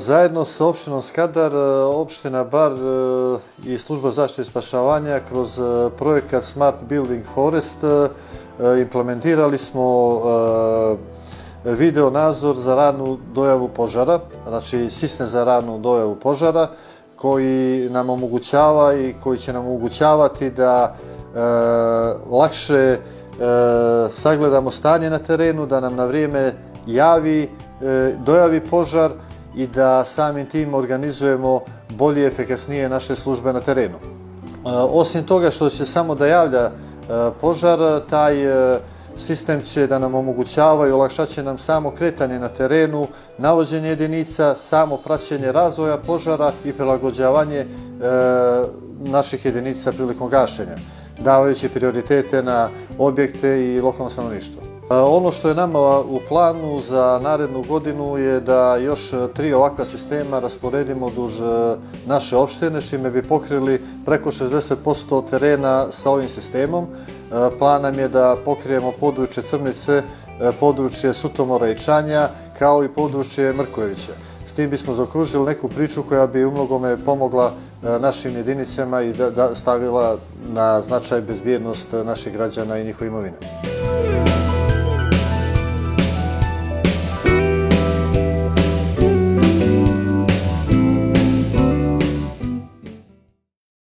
Zajedno sa opštinom Skadar, opština Bar i služba zaštite i spašavanja kroz projekat Smart Building Forest implementirali smo video nadzor za ranu dojavu požara, znači sistem za ranu dojavu požara koji nam omogućava i koji će nam omogućavati da lakše sagledamo stanje na terenu, da nam na vrijeme dojavi požar i da samim tim organizujemo bolje i efikasnije naše službe na terenu. Osim toga što će samo da javlja požar, taj sistem će da nam omogućava i olakšat će nam samo kretanje na terenu, navođenje jedinica, samo praćenje razvoja požara i prilagođavanje naših jedinica prilikom gašenja, davajući prioritete na objekte i lokalno stanovništvo. Ono što je nama u planu za narednu godinu je da još 3 ovakva sistema rasporedimo duž naše opštine, čime bi pokrili preko 60% terena sa ovim sistemom. Plan nam je da pokrijemo područje Crnice, područje Sutomora i Čanja, kao i područje Mrkojevića. S tim bismo zaokružili neku priču koja bi umnogome pomogla našim jedinicama i stavila na značaj bezbjednost naših građana i njihove imovine.